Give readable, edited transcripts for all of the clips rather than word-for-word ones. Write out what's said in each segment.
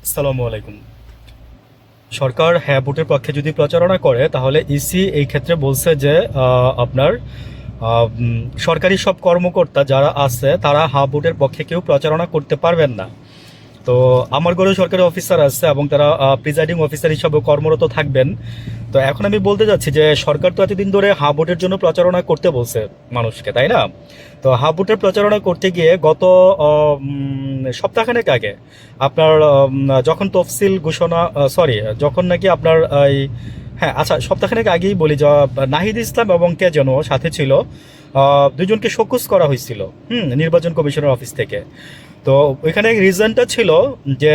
আসসালামু আলাইকুম। সরকার হ্যাঁ ভোটের পক্ষে যদি প্রচারণা করে তাহলে ইসি এই ক্ষেত্রে বলছে যে আপনার সরকারি সব কর্মকর্তা যারা আছে তারা হ্যাঁ ভোটের পক্ষে কেউ প্রচারণা করতে পারবেন না। তো আমার ঘরেও সরকারি অফিসার আছে এবং তারা প্রিজাইডিং অফিসার হিসাবে কর্মরত থাকবেন। তো এখন আমি বলতে যাচ্ছি যে সরকার তো এতদিন ধরে হ্যাঁ ভোটের জন্য প্রচারণা করতে বলছে মানুষকে, তাই না? তো হ্যাঁ ভোটের প্রচারণা করতে গিয়ে গত সপ্তাহখানেক আগে আপনার যখন তফসিল ঘোষণা, সরি, যখন নাকি আপনার এই, হ্যাঁ আচ্ছা, সপ্তাহখানেক আগেই বলি যে নাহিদ ইসলাম এবং কে যেন সাথে ছিল, দুজনকে শোকজ করা হয়েছিল নির্বাচন কমিশনের অফিস থেকে। তো ওইখানে রিজনটা ছিল যে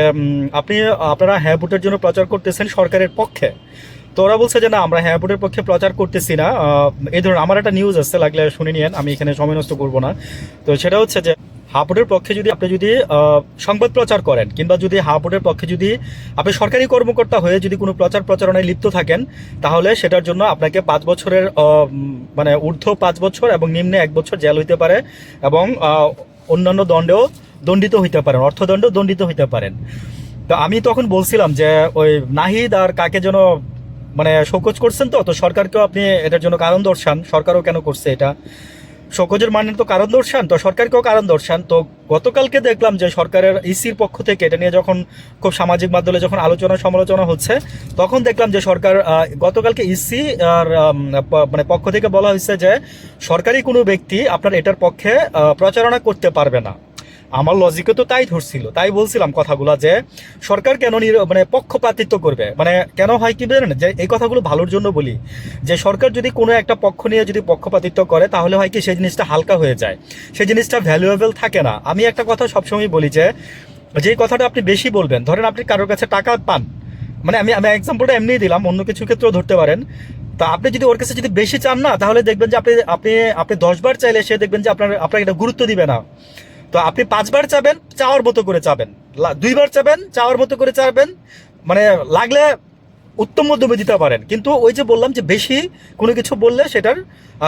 আপনারা হ্যাঁ ভোটের জন্য প্রচার করতেছেন সরকারের পক্ষে। তো ওরা বলছে যে না, আমরা হ্যাঁ ভোটের পক্ষে প্রচার করতেছি না। এই ধরুন আমার একটা নিউজ আসছে, লাগলে শুনে নিয়েন, আমি এখানে সময় নষ্ট করবো না। তো সেটা হচ্ছে যে হ্যাঁ ভোটের পক্ষে যদি আপনি যদি সংবাদ প্রচার করেন, কিংবা যদি হ্যাঁ ভোটের পক্ষে যদি আপনি সরকারি কর্মকর্তা হয়ে যদি কোনো প্রচার প্রচারণায় লিপ্ত থাকেন, তাহলে সেটার জন্য আপনাকে 5 বছরের মানে ঊর্ধ্ব 5 বছর এবং নিম্নে 1 বছর জেল হইতে পারে, এবং অন্যান্য দণ্ডেও দণ্ডিত হইতে পারেন, অর্থদণ্ড দণ্ডিত হইতে পারেন। তো আমি তখন বলছিলাম যে ওই নাহিদ আর কাকে যেন মানে শোকজ করছেন, তো তো সরকারকেও আপনি এটার জন্য কারণ দর্শান, সরকারও কেন করছে এটা, শোকজের মানে তো কারণ দর্শান, তো সরকারকেও কারণ দর্শান। তো গতকালকে দেখলাম যে সরকারের ইসির পক্ষ থেকে এটা নিয়ে যখন খুব সামাজিক মাধ্যমে যখন আলোচনা সমালোচনা হচ্ছে, তখন দেখলাম যে সরকার গতকালকে ইসি আর মানে পক্ষ থেকে বলা হয়েছে যে সরকারি কোনো ব্যক্তি আপনার এটার পক্ষে প্রচারণা করতে পারবে না। আমার লজিকে তো তাই ধরছিল, তাই বলছিলাম কথাগুলো যে সরকার কেন মানে পক্ষপাতিত্ব করবে, মানে কেন হয় কি জানেন, যে এই কথাগুলো ভালোর জন্য বলি, যে সরকার যদি কোনো একটা পক্ষ নিয়ে যদি পক্ষপাতিত্ব করে তাহলে হয় কি সেই জিনিসটা হালকা হয়ে যায়, সেই জিনিসটা ভ্যালুয়েবল থাকে না। আমি একটা কথা সবসময় বলি যে যেই কথাটা আপনি বেশি বলবেন, ধরেন আপনি কারোর কাছে টাকা পান, মানে আমি আমি এক্সাম্পলটা এমনিই দিলাম, অন্য কিছু ক্ষেত্রেও ধরতে পারেন। তা আপনি যদি ওর কাছে যদি বেশি চান না, তাহলে দেখবেন যে আপনি আপনি আপনি 10 বার চাইলে সে দেখবেন যে আপনার এটা গুরুত্ব দিবে না। তো আপনি 5 বার চাবেন, চাওয়ার মতো করে চাবেন, 2 বার চাবেন, চাওয়ার মতো করে চাবেন, মানে লাগলে উত্তম মধ্যমে দিতে পারেন। কিন্তু ওই যে বললাম যে বেশি কোনো কিছু বললে সেটার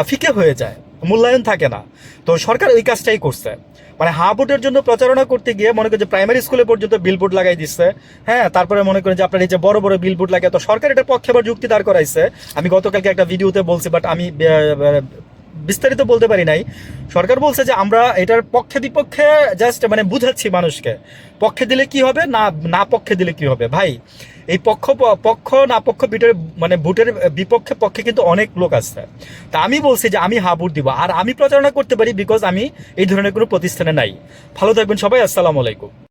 ফিকে হয়ে যায়, মূল্যায়ন থাকে না। তো সরকার ওই কাজটাই করছে, মানে হা ভোটের জন্য প্রচারণা করতে গিয়ে মনে করেন যে প্রাইমারি স্কুলে পর্যন্ত বিলবোর্ড লাগাই দিচ্ছে। হ্যাঁ, তারপরে মনে করেন যে আপনার এই যে বড় বড় বিলবোর্ড লাগে, তো সরকার এটার পক্ষে আবার যুক্তি দাঁড় করাইছে। আমি গতকালকে একটা ভিডিওতে বলছি, বাট আমি বিস্তারিত বলতে পারি নাই। সরকার বলছে যে আমরা এটার পক্ষে বিপক্ষে জাস্ট মানে বুঝাচ্ছি মানুষকে, পক্ষে দিলে কি হবে, না না পক্ষে দিলে কি হবে। ভাই, এই পক্ষ পক্ষ না পক্ষ বিটের মানে ভোটের বিপক্ষে পক্ষে কিন্তু অনেক লোক আছে। তা আমি বলছি যে আমি হা ভোট দিব, আর আমি প্রচারণা করতে পারি বিকজ আমি এই ধরনের কোনো প্রতিষ্ঠানে নাই। ভালো থাকবেন সবাই, আসসালামু আলাইকুম।